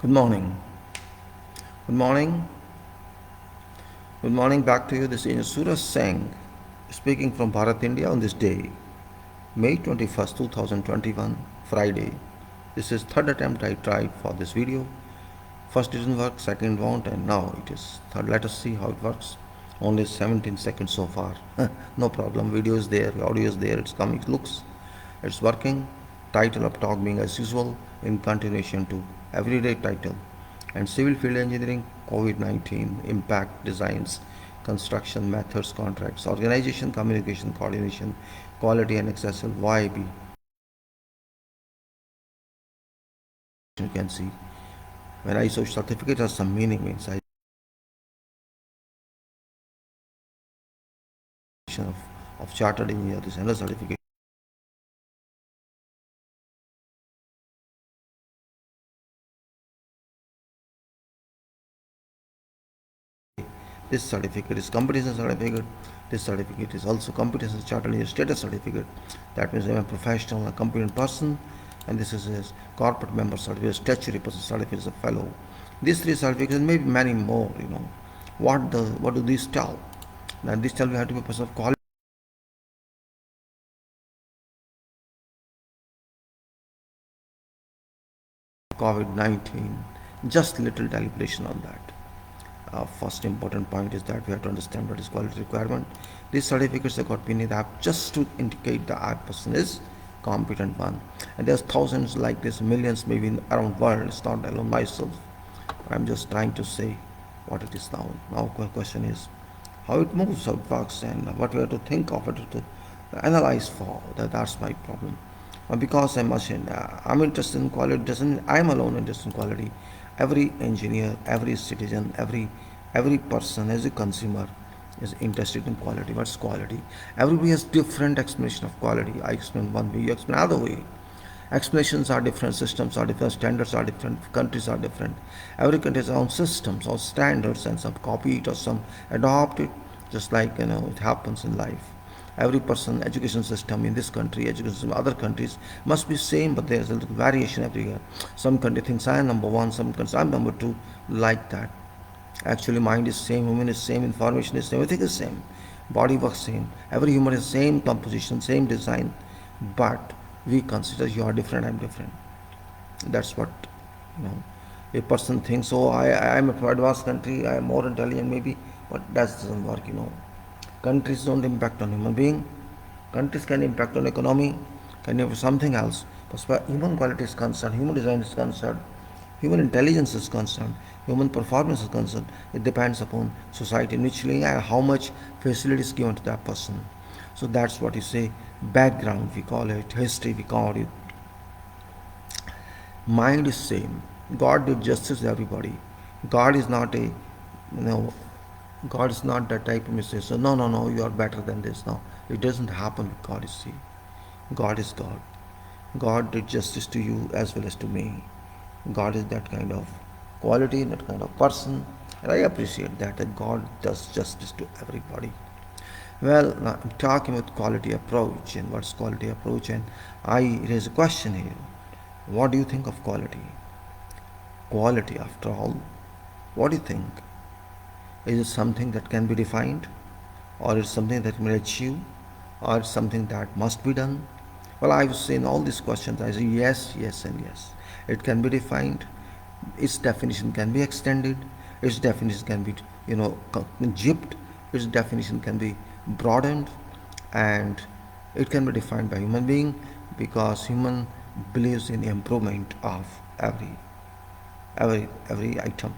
Good morning. Good morning. Good morning back to you. This is Suraj Singh speaking from Bharat, India on this day, May 21st, 2021, Friday. This is third attempt I tried for this video. First didn't work, second won't, and now it is third. Let us see how it works. Only 17 seconds so far. No problem. Video is there, audio is there, it's coming, it looks, it's working. Title of talk being as usual in continuation to everyday title. And civil field engineering, COVID-19, impact designs, construction methods, contracts, organization, communication, coordination, quality and AnnexSL, YB. You can see when I show certificate has some meaning means I of chartered engineer, this another certificate. This certificate is competency certificate. This certificate is also competency chartered engineer status certificate. That means I'm a professional, a competent person. And this is his corporate member certificate, statutory person certificate is a fellow. These three certificates, and maybe many more, What do these tell? Now these tell we have to be a person of quality. COVID-19, just little deliberation on that. First important point is that we have to understand what is quality requirement. These certificates are got beneath the app just to indicate the app person is competent one. And there's thousands like this, millions maybe around world. It's not alone myself. I'm just trying to say what it is now. Now the question is how it moves, how it works, and what we have to think of it to analyze for. That's my problem. Because I'm interested in quality doesn't mean I'm alone interested in quality. Every engineer, every citizen, every person, as a consumer, is interested in quality. What's quality? Everybody has different explanation of quality. I explain one way, you explain another way. Explanations are different, systems are different, standards are different, countries are different. Every country has its own systems or standards, and some copy it or some adopt it, just like it happens in life. Every person education system in this country, education system in other countries must be same, but there's a little variation everywhere. Some country thinks I am number one, some countries I'm number two, like that. Actually mind is same, human is same, information is same, everything is same, body works same, every human is same composition, same design, but we consider you are different, I'm different. That's what you know a person thinks. Oh, I'm a advanced country, I am more intelligent maybe, but that doesn't work. Countries don't impact on human being. Countries can impact on economy, can impact something else. But as far as human quality is concerned, human design is concerned, human intelligence is concerned, human performance is concerned, it depends upon society initially and how much facility is given to that person. So that's what you say, background we call it, history we call it. Mind is same. God did justice to everybody. God is not a, God is not that type of message. So no, you are better than this. No, it doesn't happen with God. You see, God is God. God did justice to you as well as to me. God is that kind of quality, that kind of person, and I appreciate that God does justice to everybody. Well, now I'm talking about quality approach and what's quality approach, and I raise a question here. What do you think of quality? Quality, after all, what do you think? Is it something that can be defined, or is it something that may achieve, or it's something that must be done? Well, I've seen all these questions. I say yes, yes, and yes. It can be defined. Its definition can be extended. Its definition can be, jipped. Its definition can be broadened, and it can be defined by human being because human believes in improvement of every item,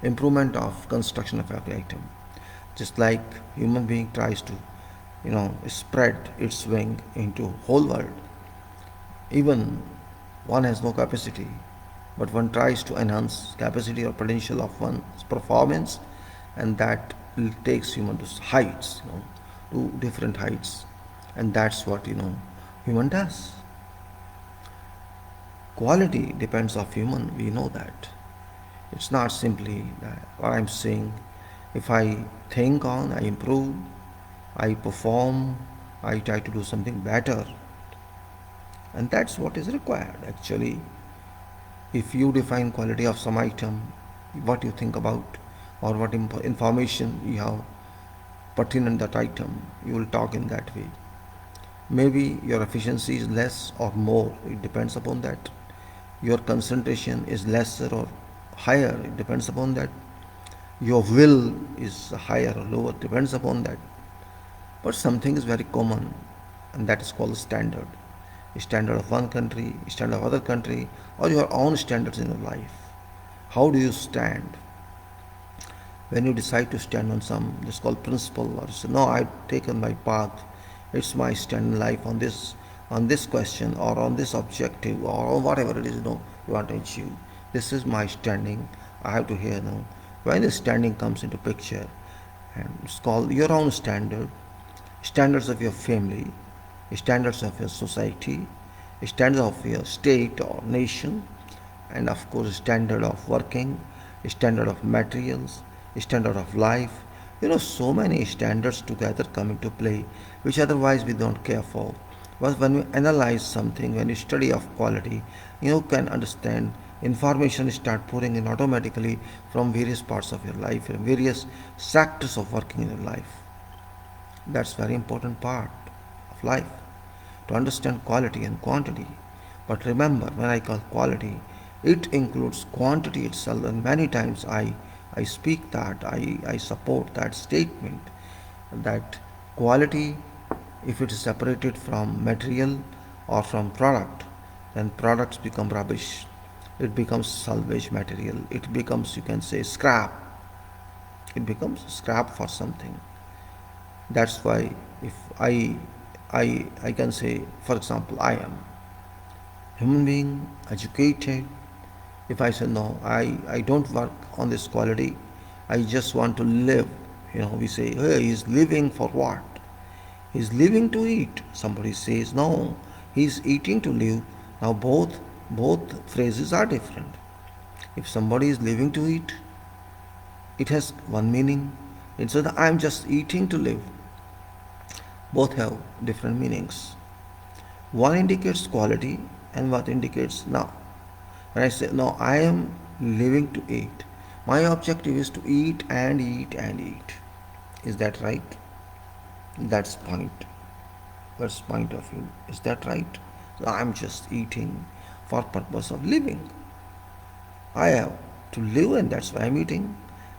improvement of construction of every item, just like human being tries to spread its wing into whole world. Even one has no capacity, but one tries to enhance capacity or potential of one's performance, and that takes human to heights, to different heights, and that's what human does. Quality depends of human, we know that. It's not simply that what I'm saying. If I think on, I improve, I perform, I try to do something better, and that's what is required actually. If you define quality of some item, what you think about or what information you have pertinent that item, you will talk in that way. Maybe your efficiency is less or more, it depends upon that. Your concentration is lesser or higher, it depends upon that. Your will is higher or lower, depends upon that. But something is very common, and that is called standard. A standard of one country, a standard of other country, or your own standards in your life. How do you stand? When you decide to stand on some, this called principle, or say, no, I've taken my path, it's my stand in life on this question or on this objective or whatever it is, you want to achieve. This is my standing. I have to hear now. When the standing comes into picture, and it's called your own standard, standards of your family, standards of your society, standards of your state or nation, and of course standard of working, standard of materials, standard of life. So many standards together come into play, which otherwise we don't care for. But when you analyze something, when you study of quality, you can understand information start pouring in automatically from various parts of your life, from various sectors of working in your life. That's very important part of life, to understand quality and quantity. But remember, when I call quality, it includes quantity itself, and many times I speak that, I support that statement that quality, if it is separated from material or from product, then products become rubbish. It becomes salvage material. It becomes, you can say, scrap. It becomes scrap for something. That's why if I can say, for example, I am human being, educated. If I say no, I don't work on this quality, I just want to live. We say, hey, he's living for what? He's living to eat. Somebody says, no, he's eating to live. Now both phrases are different. If somebody is living to eat, it has one meaning. Instead of I'm just eating to live, both have different meanings. One indicates quality and what indicates now. When I say no, I am living to eat. My objective is to eat and eat and eat. Is that right? That's point. That's point of view. Is that right? So I'm just eating for purpose of living. I have to live and that's why I'm eating.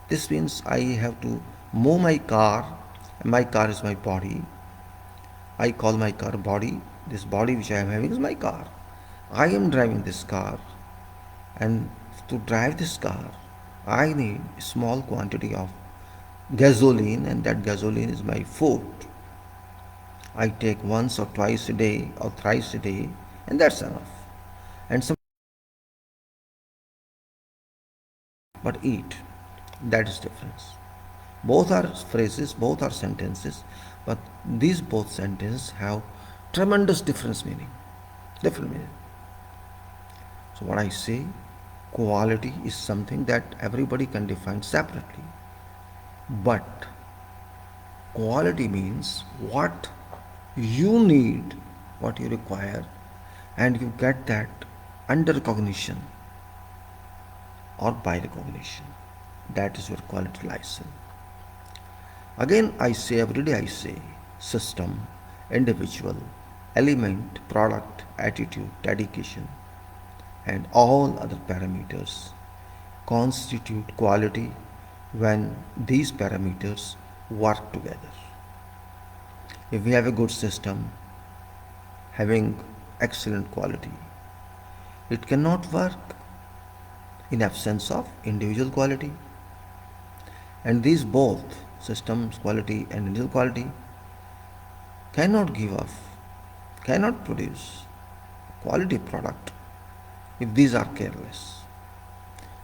This means I have to move my car. My car is my body. I call my car body. This body which I am having is my car. I am driving this car, and to drive this car, I need a small quantity of gasoline, and that gasoline is my food. I take once or twice a day or thrice a day, and that's enough. And some, but eat, that is difference. Both are phrases, both are sentences, but these both sentences have tremendous difference meaning. Different meaning. So what I say, quality is something that everybody can define separately. But quality means what you need, what you require, and you get that under recognition or by recognition. That is your quality license. Again, I say every day, I say system, individual, element, product, attitude, dedication, and all other parameters constitute quality when these parameters work together. If we have a good system having excellent quality, it cannot work in absence of individual quality. And these both, systems quality and individual quality, cannot give off, cannot produce quality product if these are careless.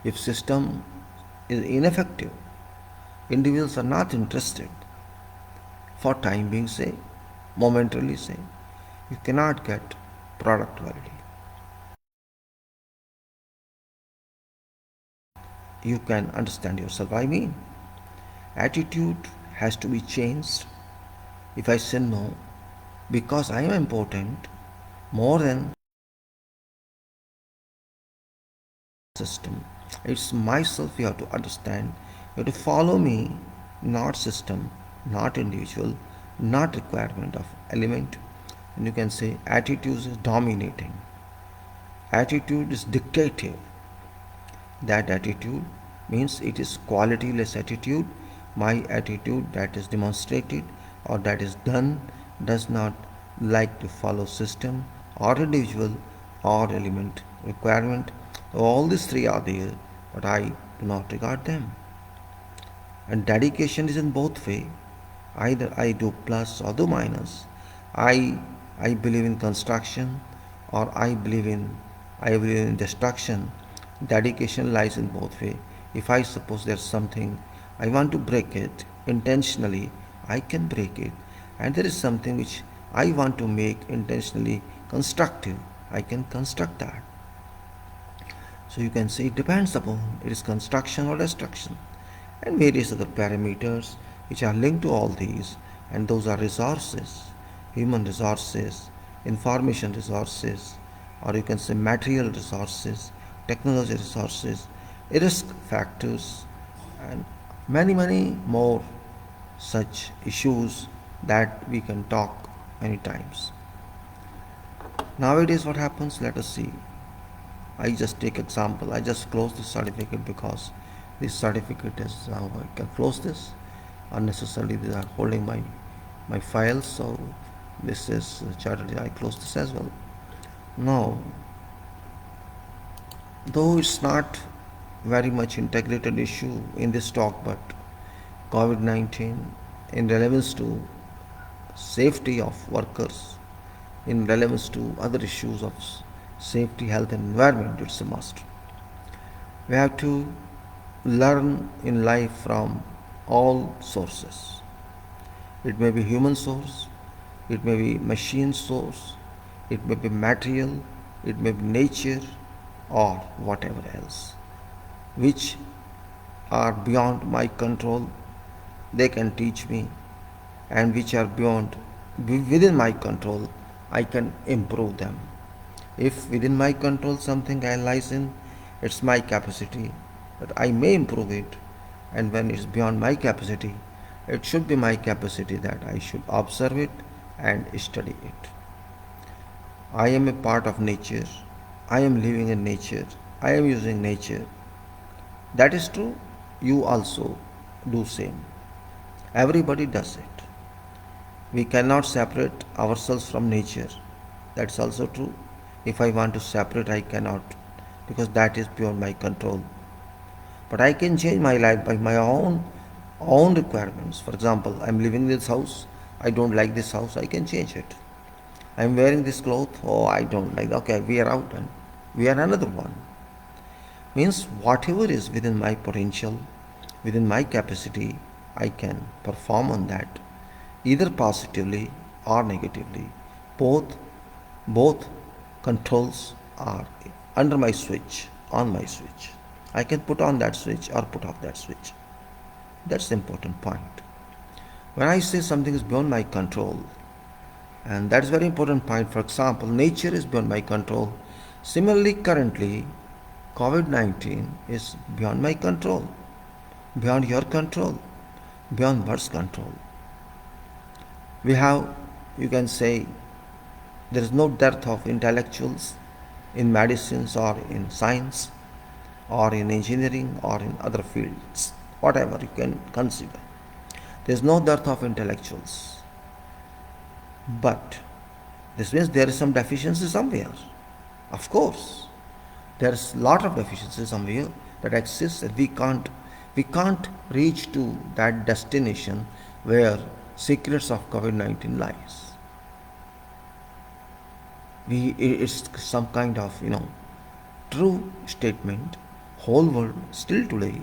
If system is ineffective, individuals are not interested, for time being say, momentarily say, you cannot get product quality. You can understand yourself. I mean, attitude has to be changed. If I say no, because I am important more than system. It's myself you have to understand. You have to follow me, not system, not individual, not requirement of element. And you can say attitude is dominating. Attitude is dictative. That attitude means it is qualityless attitude. My attitude that is demonstrated or that is done does not like to follow system or individual or element requirement. All these three are there, but I do not regard them. And dedication is in both way. Either I do plus or do minus. I I believe in construction or I believe in destruction. Dedication lies in both way. If I suppose there's something I want to break it intentionally, I can break it. And there is something which I want to make intentionally constructive, I can construct that. So you can say it depends upon it is construction or destruction and various other parameters which are linked to all these, and those are resources, human resources, information resources, or you can say material resources, technology resources, risk factors, and many more such issues that we can talk many times. Nowadays what happens, let us see. I just take example. I just close this certificate because this certificate is now I can close this. Unnecessarily they are holding my files, so this is charity. I close this as well. Now, though it's not very much integrated issue in this talk, but COVID-19 in relevance to safety of workers, in relevance to other issues of safety, health and environment, it's a must. We have to learn in life from all sources. It may be human source, it may be machine source, it may be material, it may be nature or whatever else, which are beyond my control, they can teach me, and which are beyond within my control, I can improve them. If within my control something lies in, it's my capacity that I may improve it, and when it's beyond my capacity, it should be my capacity that I should observe it and study it. I am a part of nature. I am living in nature. I am using nature. That is true. You also do same. Everybody does it. We cannot separate ourselves from nature. That's also true. If I want to separate, I cannot, because that is beyond my control. But I can change my life by my own requirements. For example, I'm living in this house. I don't like this house. I can change it. I'm wearing this cloth. Oh, I don't like. Okay, we are out and we are another one. Means whatever is within my potential, within my capacity, I can perform on that, either positively or negatively. Both controls are under my switch, on my switch. I can put on that switch or put off that switch. That's the important point. When I say something is beyond my control, and that's very important point. For example, nature is beyond my control. Similarly, currently, COVID-19 is beyond my control, beyond your control, beyond Earth's control. We have, you can say, there is no dearth of intellectuals in medicines or in science or in engineering or in other fields, whatever you can consider. There is no dearth of intellectuals. But this means there is some deficiency somewhere. Of course, there is a lot of deficiency somewhere that exists, and we can't reach to that destination where secrets of COVID-19 lies. It's some kind of true statement. Whole world still today,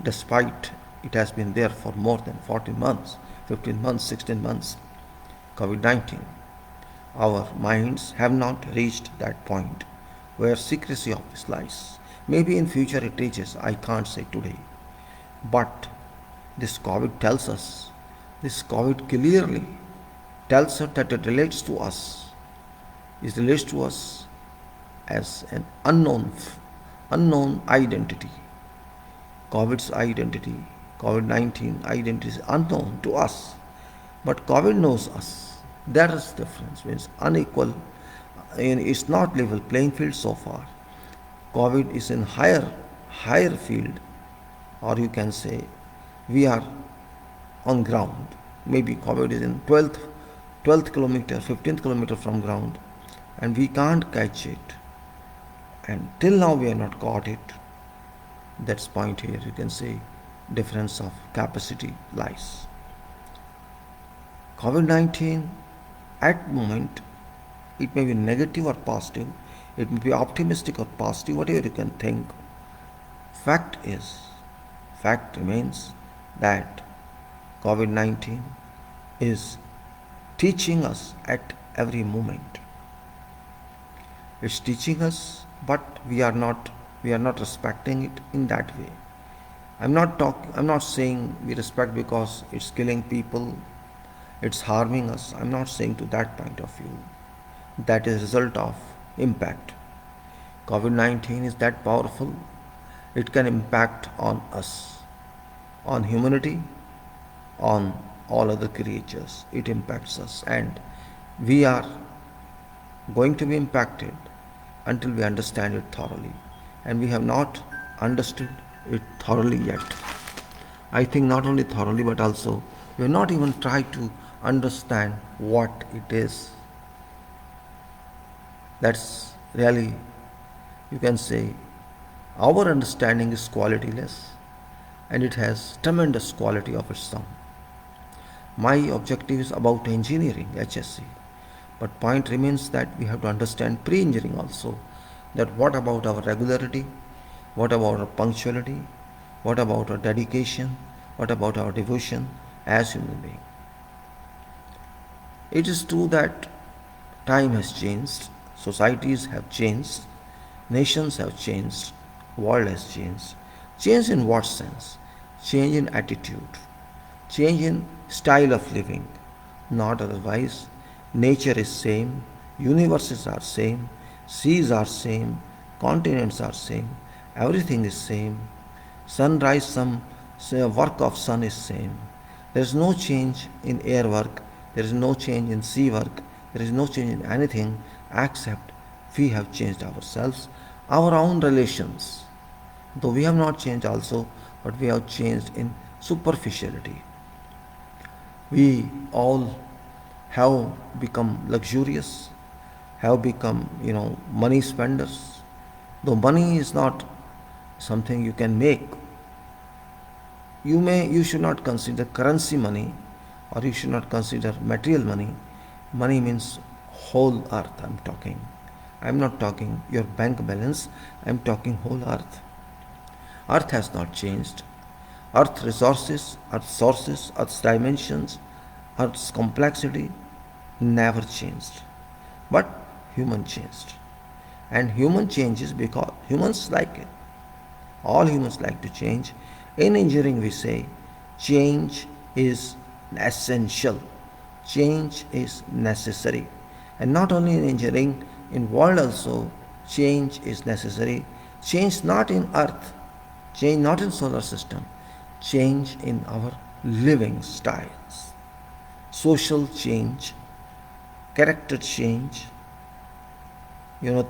despite it has been there for more than 14 months, 15 months, 16 months, COVID-19, our minds have not reached that point where secrecy of this lies. Maybe in future it reaches, I can't say today. But this COVID tells us, this COVID clearly tells us that it relates to us. It relates to us as an unknown unknown identity. COVID's identity, COVID-19 identity is unknown to us, but COVID knows us. That is the difference. Means unequal, and it's not level playing field so far. COVID is in higher field, or you can say we are on ground. Maybe COVID is in 12th kilometer, 15th kilometer from ground, and we can't catch it. And till now we have not caught it. That's point here. You can say difference of capacity lies. COVID-19 at moment, it may be negative or positive, it may be optimistic or positive, whatever you can think. Fact remains that COVID-19 is teaching us at every moment. It's teaching us, but we are not respecting it in that way. I'm not saying we respect because it's killing people, it's harming us. I'm not saying to that point of view. That is a result of impact. COVID-19 is that powerful. It can impact on us, on humanity, on all other creatures. It impacts us, and we are going to be impacted until we understand it thoroughly. And we have not understood it thoroughly yet. I think not only thoroughly, but also we have not even tried to understand what it is. That's really, you can say, our understanding is qualityless, and it has tremendous quality of its own. My objective is about engineering, HSC, but point remains that we have to understand pre-engineering also. That what about our regularity, what about our punctuality, what about our dedication, what about our devotion as human beings. It is true that time has changed, societies have changed, nations have changed, world has changed. Change in what sense? Change in attitude, change in style of living, not otherwise. Nature is same, universes are same, seas are same, continents are same, everything is same. Sunrise, some work of sun is same. There is no change in air work, there is no change in sea work, there is no change in anything except we have changed ourselves, our own relations. Though we have not changed also, but we have changed in superficiality. We all have become luxurious, have become, money spenders. Though money is not something you can make, you should not consider currency money, or you should not consider material money. Money means whole earth. I'm not talking your bank balance, I'm talking whole earth. Earth has not changed. Earth resources, earth sources, earth's dimensions, earth's complexity never changed. But human changed. And human changes because humans like it. All humans like to change. In engineering we say change is essential. Change is necessary. And not only in engineering, in world also change is necessary. Change not in earth, change not in solar system, change in our living styles. Social change, character change,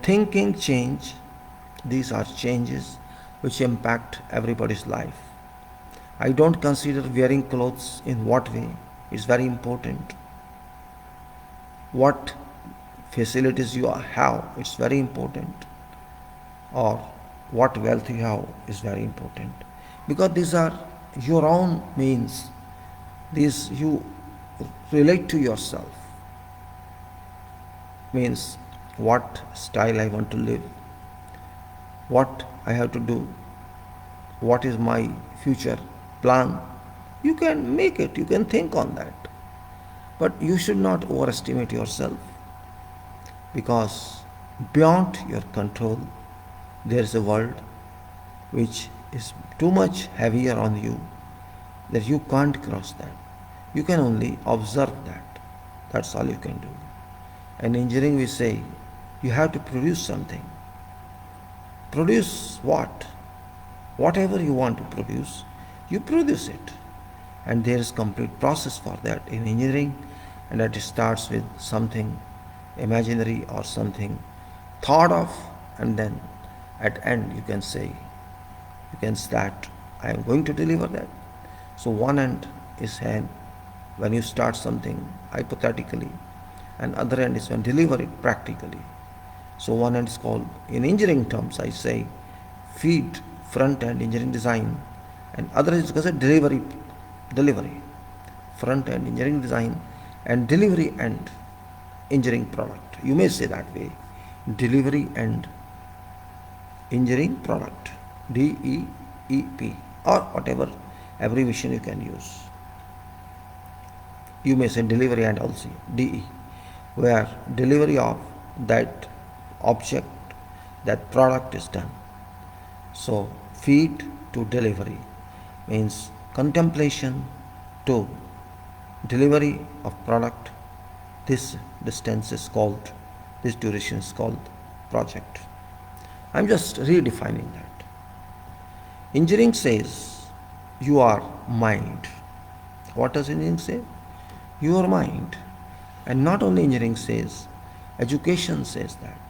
thinking change. These are changes which impact everybody's life. I don't consider wearing clothes in what way. It's very important. What facilities you have, it's very important. Or what wealth you have is very important. Because these are your own means. These you relate to yourself. Means what style I want to live, what I have to do, what is my future plan. You can make it, you can think on that. But you should not overestimate yourself, because beyond your control there is a world which is too much heavier on you that you can't cross that. You can only observe that. That's all you can do. And in engineering we say you have to produce something. Produce what? Whatever you want to produce, you produce it. And there is complete process for that in engineering, and that it starts with something imaginary or something thought of, and then at end you can say that I am going to deliver that. So one end is hand when you start something hypothetically, and other end is when deliver it practically. So one end is called, in engineering terms I say, feed front end engineering design, and other is because of delivery front end engineering design, and delivery end engineering product. You may say that way, delivery end engineering product, DEEP, or whatever abbreviation you can use. You may say delivery and also DE, where delivery of that object, that product is done. So feed to delivery means contemplation to delivery of product. This distance is called, this duration is called project. I'm just redefining that. Engineering says you are mind. What does engineering say? Your mind. And not only engineering says, education says that.